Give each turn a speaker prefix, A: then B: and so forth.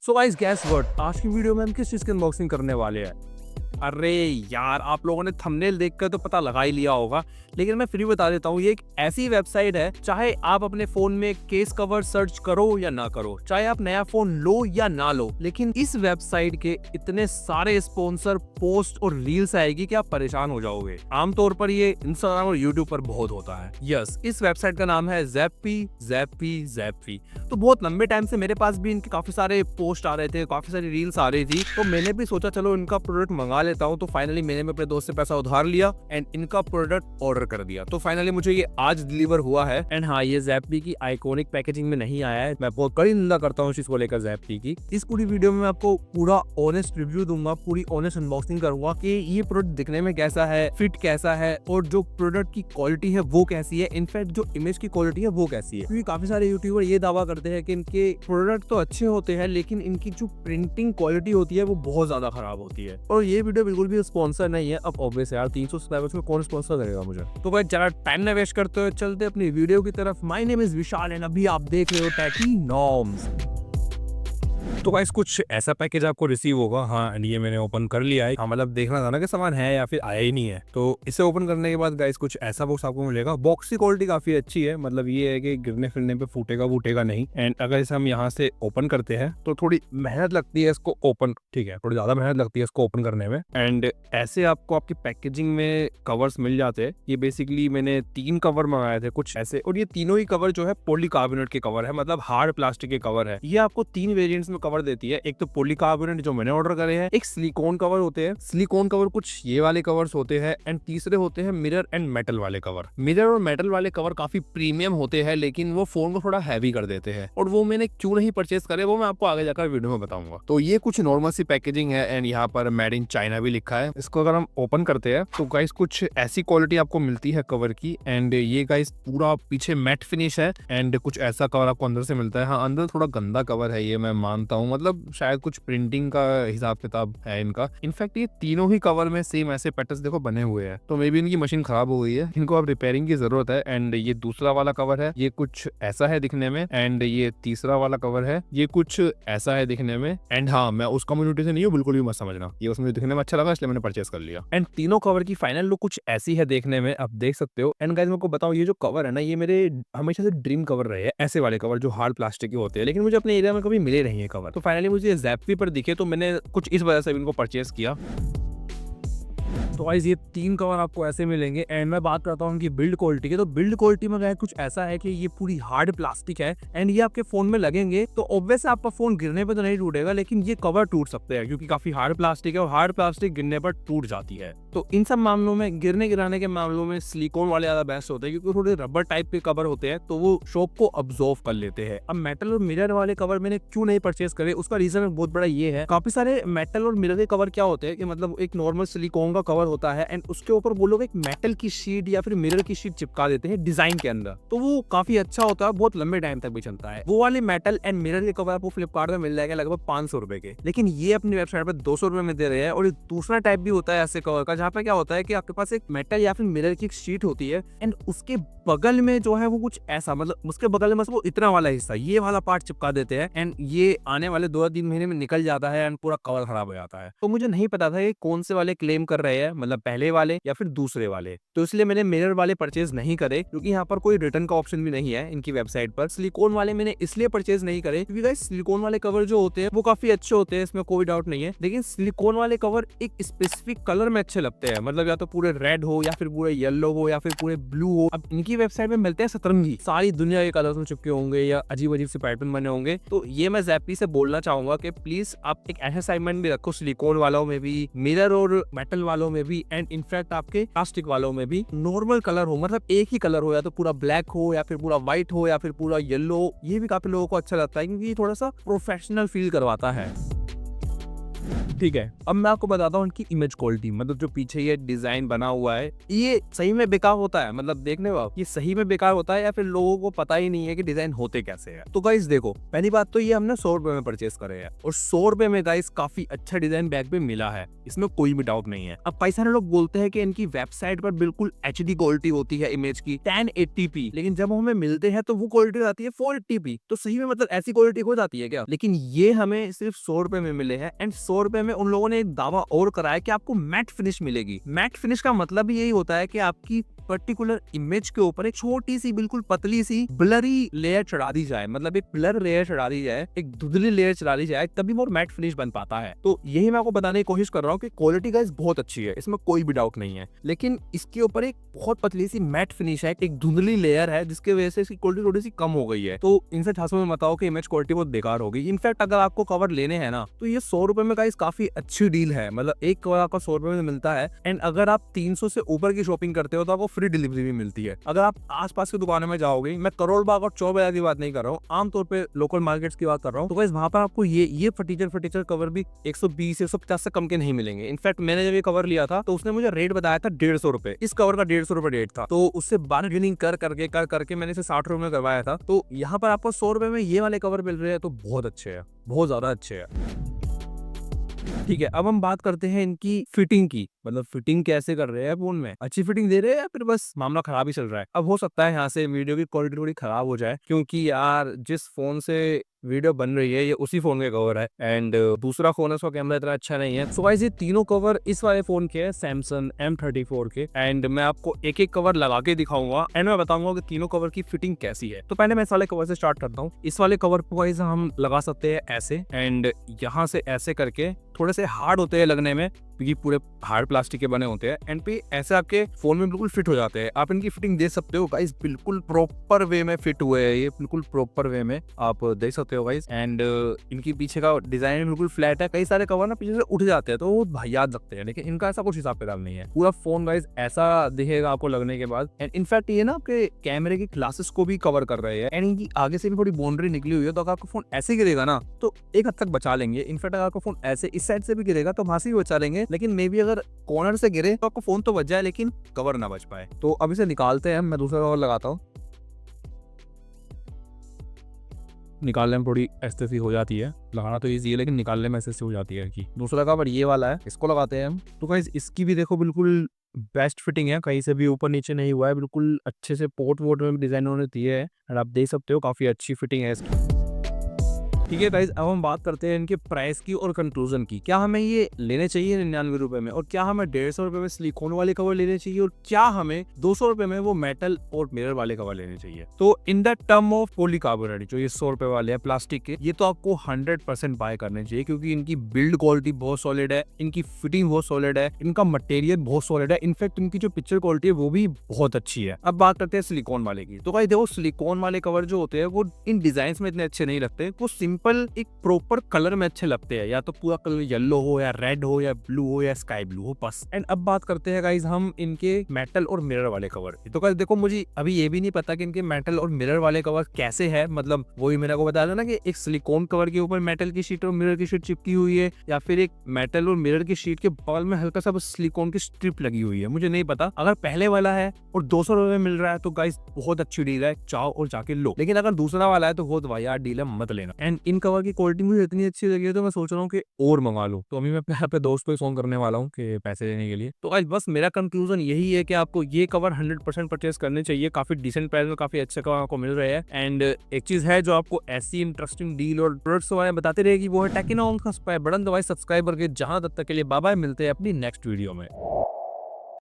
A: So guys gas what, आज की video में हम किस चीज की अनबॉक्सिंग करने वाले हैं। अरे यार, आप लोगों ने थंबनेल देखकर तो पता लगा ही लिया होगा, लेकिन मैं फिर भी बता देता हूँ। ये एक ऐसी वेबसाइट है, चाहे आप अपने फोन में केस कवर सर्च करो या ना करो, चाहे आप नया फोन लो या ना लो, लेकिन इस वेबसाइट के इतने सारे स्पॉन्सर पोस्ट और रील्स आएगी कि आप परेशान हो जाओगे। आमतौर पर ये इंस्टाग्राम और यूट्यूब पर बहुत होता है। यस, इस वेबसाइट का नाम है ज़ैप्पी। तो बहुत लंबे टाइम से मेरे पास भी इनके काफी सारे पोस्ट आ रहे थे, काफी सारी रील्स आ रही थी, तो मैंने भी सोचा चलो इनका प्रोडक्ट मंगा लेता हूँ। तो फाइनली मैंने अपने दोस्त से पैसा उधार लिया एंड इनका प्रोडक्ट ऑर्डर कर दिया। तो फाइनली मुझे ये आज डिलीवर हुआ है। एंड हाँ, ये ज़ैप्पी की आइकॉनिक पैकेजिंग में नहीं आया है। मैं बहुत कड़ी निंदा करता हूँ इस चीज को लेकर ज़ैप्पी की। इस पूरी वीडियो में मैं आपको पूरा ऑनेस्ट रिव्यू दूंगा, पूरी ऑनेस्ट अनबॉक्सिंग करूंगा कि ये प्रोडक्ट दिखने में कैसा है, फिट कैसा है, और जो प्रोडक्ट की क्वालिटी है वो कैसी है, इनफैक्ट जो इमेज की क्वालिटी है वो कैसी है। क्योंकि काफी सारे यूट्यूबर ये दावा करते हैं कि इनके प्रोडक्ट तो अच्छे होते हैं, लेकिन इनकी जो प्रिंटिंग क्वालिटी होती है वो बहुत ज्यादा खराब होती है। और ये वीडियो बिल्कुल भी स्पॉन्सर नहीं है। अब ऑब्वियस यार, 300 सब्सक्राइबर्स में कौन स्पॉन्सर करेगा मुझे। तो भाई ज्यादा टाइम ना वेस्ट करते हुए चलते अपनी वीडियो की तरफ। My name is Vishal and अभी आप देख रहे हो टेकी नॉर्म्स। तो गाइस कुछ ऐसा पैकेज आपको रिसीव होगा। हाँ, ये मैंने ओपन कर लिया है। हाँ, मतलब देखना था ना कि सामान है या फिर आया ही नहीं है। तो इसे ओपन करने के बाद गाइस कुछ ऐसा बॉक्स आपको मिलेगा। बॉक्स की क्वालिटी काफी अच्छी है, मतलब ये है कि गिरने फिरने पे फूटेगा नहीं। एंड अगर इसे हम यहाँ से ओपन करते हैं तो थोड़ी मेहनत लगती है इसको ओपन, ठीक है, थोड़ी ज्यादा मेहनत लगती है इसको ओपन करने में। एंड ऐसे आपको आपकी पैकेजिंग में कवर्स मिल जाते हैं। ये बेसिकली मैंने 3 कवर मंगाए थे कुछ ऐसे, और ये तीनों ही कवर जो है पॉलीकार्बोनेट के कवर है, मतलब हार्ड प्लास्टिक के कवर है। ये आपको 3 वेरिएंट्स में कवर देती है। एक तो पॉलीकार्बोनेट जो मैंने ऑर्डर करे हैं, एक सिलिकॉन कवर होते हैं, सिलिकॉन कवर कुछ ये वाले कवर्स होते हैं, एंड तीसरे होते हैं मिरर एंड मेटल वाले कवर। मिरर और मेटल वाले कवर काफी प्रीमियम होते हैं, लेकिन वो फोन को थोड़ा हैवी कर देते हैं, और वो मैंने क्यों नहीं परचेस करे वो मैं आपको आगे जाकर वीडियो में बताऊंगा। तो ये कुछ नॉर्मल सी पैकेजिंग है, एंड यहाँ पर मेड इन चाइना भी लिखा है। इसको अगर हम ओपन करते हैं तो गाइस कुछ ऐसी क्वालिटी आपको मिलती है कवर की। एंड ये गाइस पूरा पीछे मैट फिनिश है, एंड कुछ ऐसा कवर आपको अंदर से मिलता है। हाँ, अंदर थोड़ा गंदा कवर है, ये मैं मानता हूँ, मतलब शायद कुछ प्रिंटिंग का हिसाब किताब है इनका। इनफैक्ट ये तीनों ही कवर में सेम ऐसे पैटर्न्स देखो बने हुए हैं, तो मे बी इनकी मशीन खराब हो गई है, इनको अब रिपेयरिंग की जरूरत है। एंड ये दूसरा वाला कवर है, ये कुछ ऐसा है दिखने में। एंड ये तीसरा वाला कवर है, ये कुछ ऐसा है दिखने में। एंड हाँ, मैं उस कम्युनिटी से नहीं हूँ, बिल्कुल भी मत समझना, ये उसमें दिखने में अच्छा लगा इसलिए मैंने परचेस कर लिया। एंड तीनों कवर की फाइनल लुक कुछ ऐसी है देखने में, आप देख सकते हो। एंड गाइस मैं आपको बताऊं, ये जो कवर है ना, ये मेरे हमेशा से ड्रीम कवर रहे हैं, ऐसे वाले कवर जो हार्ड प्लास्टिक के होते हैं, लेकिन मुझे अपने एरिया में कभी मिले नहीं है कवर। तो फाइनली मुझे ज़ैप्पी पर दिखे, तो मैंने कुछ इस वजह से इनको परचेस किया। तो गाइस ये 3 कवर आपको ऐसे मिलेंगे। एंड मैं बात करता हूँ उनकी बिल्ड क्वालिटी की, तो बिल्ड क्वालिटी में गाइस कुछ ऐसा है कि ये पूरी हार्ड प्लास्टिक है, एंड ये आपके फोन में लगेंगे तो ऑब्वियस आपका फोन गिरने पे तो नहीं टूटेगा, लेकिन ये कवर टूट सकते हैं क्योंकि काफी हार्ड प्लास्टिक है, और हार्ड प्लास्टिक गिरने पर टूट जाती है। तो इन सब मामलों में, गिरने गिराने के मामलों में सिलिकॉन वाले ज्यादा बेस्ट होते हैं, क्योंकि थोड़े रबर टाइप के कवर होते हैं, तो वो शॉक को अब्जॉर्व कर लेते हैं। अब मेटल और मिरर वाले कवर मैंने क्यों नहीं परचेस करे, उसका रीजन बहुत बड़ा ये है। काफी सारे मेटल और मिरर के कवर क्या होते हैं कि मतलब एक नॉर्मल सिलिकॉन का कवर होता है, एंड उसके ऊपर वो लोग एक मेटल की शीट या फिर मिरर की शीट चिपका देते हैं डिजाइन के अंदर, तो वो काफी अच्छा होता है, बहुत लंबे टाइम तक भी चलता है। वो वाले मेटल एंड मिरर के कवर आपको फ्लिपकार्ट में मिल जाएगा लगभग 500 रुपए के, लेकिन ये अपनी वेबसाइट पर 200 रुपए में दे रहे हैं। और ये दूसरा टाइप भी होता है ऐसे कवर का, जहाँ पे क्या होता है कि आपके पास एक मेटल या फिर मिरर की एक शीट होती है, एंड उसके बगल में जो है वो कुछ ऐसा, मतलब उसके बगल में वो इतना वाला हिस्सा, ये वाला पार्ट चिपका देते हैं, एंड ये आने वाले 2-3 महीने में निकल जाता है, एंड पूरा कवर खराब हो जाता है। तो मुझे नहीं पता था कि कौन से वाले क्लेम कर रहे हैं, मतलब पहले वाले या फिर दूसरे वाले, तो इसलिए मैंने मिरर वाले परचेज नहीं करे, क्योंकि यहाँ पर कोई रिटर्न का ऑप्शन भी नहीं है इनकी वेबसाइट पर। सिलिकॉन वाले मैंने इसलिए परचेज नहीं करे क्योंकि गाइस सिलिकॉन वाले कवर जो होते हैं वो काफी अच्छे होते हैं, इसमें कोई डाउट नहीं है, लेकिन सिलिकॉन वाले कवर एक स्पेसिफिक कलर में अच्छे लगते हैं, मतलब या तो पूरे रेड हो या फिर पूरे येलो हो या फिर पूरे ब्लू हो। अब इनकी वेबसाइट में मिलते हैं सतरंगी, सारी दुनिया के कलर्स में चिपके होंगे या अजीब अजीब से पैटर्न बने होंगे। तो ये मैं ज़ैप्पी से बोलना चाहूंगा कि प्लीज आप एक ऐसा सेगमेंट भी रखो, सिलिकॉन वालों में भी, मिरर और मेटल वालों में भी, एंड इनफैक्ट आपके प्लास्टिक वालों में भी नॉर्मल कलर हो, मतलब एक ही कलर हो, या तो पूरा ब्लैक हो या फिर पूरा व्हाइट हो या फिर पूरा येलो। ये भी काफी लोगों को अच्छा लगता है क्योंकि ये थोड़ा सा प्रोफेशनल फील करवाता है। ठीक है, अब मैं आपको बताता हूँ इनकी इमेज क्वालिटी, मतलब जो पीछे ये डिजाइन बना हुआ है ये सही में बेकार होता है, मतलब देखने वाला ये सही में बेकार होता है या फिर लोगों को पता ही नहीं है कि डिजाइन होते कैसे है। तो गाइस देखो, पहली बात तो ये हमने 100 रुपए में परचेस करे हैं और 100 रुपए में गाइस काफी अच्छा डिजाइन बैग पे मिला है, इसमें कोई भी डाउट नहीं है। अब कई सारे लोग बोलते हैं कि इनकी वेबसाइट पर बिल्कुल HD क्वालिटी होती है इमेज की 1080p, लेकिन जब हमें मिलते हैं तो वो क्वालिटी आती है 480p। तो सही में मतलब ऐसी क्वालिटी हो जाती है क्या? लेकिन ये हमें सिर्फ 100 रुपए में मिले हैं एंड 100 रुपए में उन लोगों ने एक दावा और कराया कि आपको मैट फिनिश मिलेगी। मैट फिनिश का मतलब यही होता है कि आपकी पर्टिकुलर इमेज के ऊपर एक छोटी सी बिल्कुल पतली सी ब्लरी लेयर चढ़ा दी जाए, मतलब एक ब्लर लेयर चढ़ा दी जाए, एक धुंधली लेयर चढ़ा दी जाए, तभी वो मैट फिनिश बन पाता है। तो यही मैं आपको बताने की कोशिश कर रहा हूँ कि क्वालिटी गाइस बहुत अच्छी है, इसमें कोई भी डाउट नहीं है, लेकिन इसके ऊपर एक बहुत पतली सी मैट फिनिश है, एक धुंधली लेयर है, जिसकी वजह से इसकी क्वालिटी थोड़ी सी कम हो गई है। तो इनसे छाछों में बताओ कि इमेज क्वालिटी बहुत बेकार हो गई। इनफैक्ट अगर आपको कवर लेने हैं ना तो ये 100 रुपए में गाइस काफी अच्छी डील है, मतलब एक कवर आपका 100 रुपए में मिलता है एंड अगर आप 300 से ऊपर की शॉपिंग करते हो तो आपको फ्री डिलीवरी भी मिलती है। अगर आप आसपास की दुकानों में जाओगे, मैं करोड़ बाग और चौक बाजार की बात नहीं कर रहा हूँ, आमतौर पे लोकल मार्केट्स की बात कर रहा हूँ, तो गाइस वहां पर आपको ये फटीचर कवर भी 120 150 से कम के नहीं मिलेंगे। इनफैक्ट मैंने जब ये कवर लिया था तो उसने मुझे रेट बताया था 150 रुपए, इस कवर का 150 रुपए रेट था, तो उससे बार्गेनिंग कर करके मैंने इसे 60 रुपए में करवाया था। तो यहाँ पर आपको 100 रुपए में ये वाले कवर मिल रहे हैं तो बहुत अच्छे है, बहुत ज्यादा अच्छे है। ठीक है, अब हम बात करते हैं इनकी फिटिंग की, मतलब फिटिंग कैसे कर रहे हैं फोन में, अच्छी फिटिंग दे रहे हैं या फिर बस मामला खराब ही चल रहा है। अब हो सकता है यहाँ से वीडियो की क्वालिटी थोड़ी खराब हो जाए, क्योंकि यार जिस फोन से वीडियो बन रही है ये उसी फोन के कवर है एंड दूसरा फोन है, उसका कैमरा इतना अच्छा नहीं है। सो गाइस ये तीनों कवर इस वाले फोन के हैं, सैमसंग M34 के, एंड मैं आपको एक एक कवर लगा के दिखाऊंगा एंड मैं बताऊंगा कि तीनों कवर की फिटिंग कैसी है। तो पहले मैं इस वाले कवर से स्टार्ट करता हूँ। इस वाले कवर को गाइस हम लगा सकते हैं ऐसे एंड यहाँ से ऐसे करके, थोड़े से हार्ड होते हैं लगने में क्योंकि पूरे हार्ड प्लास्टिक के बने होते हैं एंड पे ऐसे आपके फोन में बिल्कुल फिट हो जाते हैं। आप इनकी फिटिंग देख सकते हो गाइस, बिल्कुल प्रॉपर वे में फिट हुए हैं, ये बिल्कुल प्रॉपर वे में आप देख सकते हो गाइस। एंड इनकी पीछे का डिजाइन बिल्कुल फ्लैट है, कई सारे कवर ना पीछे से उठ जाते हैं तो वो भाइयात लगते हैं, लेकिन इनका ऐसा कुछ हिसाब किताब नहीं है। पूरा फोन गाइस ऐसा दिखेगा आपको लगने के बाद। एंड इनफैक्ट ये ना आपके कैमरे की ग्लासेस को भी कवर कर रहे हैं एंड इनकी आगे से भी थोड़ी बाउंड्री निकली हुई है, तो अगर आपका फोन ऐसे गिरेगा ना तो एक हद तक बचा लेंगे। इनफैक्ट अगर आपका फोन ऐसे इस साइड से भी गिरेगा तो वहां से भी बचा लेंगे, लेकिन मे बी अगर कॉर्नर से गिरे तो आपको फोन तो बच जाए लेकिन कवर ना बच पाए। तो अब इसे निकालते हैं, मैं दूसरा कवर लगाता हूँ। निकालने में थोड़ी ऐसे हो जाती है, लगाना तो इजी है लेकिन निकालने में ऐसे हो जाती है कि दूसरा कवर ये वाला है, इसको लगाते हैं हम। तो गाइस इसकी भी देखो बिल्कुल बेस्ट फिटिंग है, कहीं से भी ऊपर नीचे नहीं हुआ है, बिल्कुल अच्छे से पोर्ट वोट में भी डिजाइन उन्होंने दिए है और आप देख सकते हो काफी अच्छी फिटिंग है इसकी। ठीक है गाइस, अब हम बात करते हैं इनके प्राइस की और कंक्लूजन की। क्या हमें ये लेने चाहिए 99 रुपए में, और क्या हमें 150 रुपए में सिलिकॉन वाले कवर लेने चाहिए, और क्या हमें 200 रुपए में वो मेटल और मिरर वाले कवर लेने चाहिए। तो in the term of polycarbonate जो ये 100 रुपए वाले हैं प्लास्टिक के, ये तो आपको 100% बाय करने चाहिए क्योंकि इनकी बिल्ड क्वालिटी बहुत सॉलिड है, इनकी फिटिंग बहुत सॉलिड है, इनका मटेरियल बहुत सॉलिड है, इनफैक्ट इनकी जो पिक्चर क्वालिटी है वो भी बहुत अच्छी है। अब बात करते हैं सिलिकॉन वाले की। तो गाइस देखो, सिलिकॉन वाले कवर जो होते हैं वो इन डिजाइन में इतने अच्छे नहीं लगते, वो सिंपल एक प्रॉपर कलर में अच्छे लगते हैं, या तो पूरा कलर येलो हो या रेड हो या ब्लू हो या स्काई ब्लू हो बस। एंड अब बात करते हैं गाइस हम इनके मेटल और मिरर वाले कवर की। तो गाइस देखो, मुझे अभी ये भी नहीं पता कि इनके मेटल और मिरर वाले कवर कैसे है, मतलब वही मेरे को बता दो ना कि एक सिलिकॉन कवर के ऊपर मेटल की शीट और मिरर की शीट चिपकी हुई है, या फिर एक मेटल और मिरर की शीट के बगल में हल्का सा सिलिकॉन की स्ट्रिप लगी हुई है, मुझे नहीं पता। अगर पहले वाला है और 200 रुपए में मिल रहा है तो गाइस बहुत अच्छी डील है, चाहो और जाके लो। लेकिन अगर दूसरा वाला है तो बहुत वाहियात डील है, मत लेना। एंड इन कवर की क्वालिटी मुझे इतनी अच्छी लगी है तो मैं सोच रहा हूँ कि और मंगा लूं। तो अभी मैं अपने दोस्त को फोन करने वाला हूँ कि पैसे देने के लिए। तो आज बस मेरा कंक्लूजन यही है कि आपको ये कवर 100% परचेस करने चाहिए, काफी डिसेंट प्राइस में काफी अच्छे कवर आपको मिल रहे हैं। एंड एक चीज है जो आपको ऐसी इंटरेस्टिंग डील और प्रोडक्ट्स के बारे में बताते रहेगी, वो है टेक्नो का बटन दबाए सब्सक्राइब करके। जहां तक के लिए बाय बाय, मिलते हैं अपनी नेक्स्ट वीडियो में।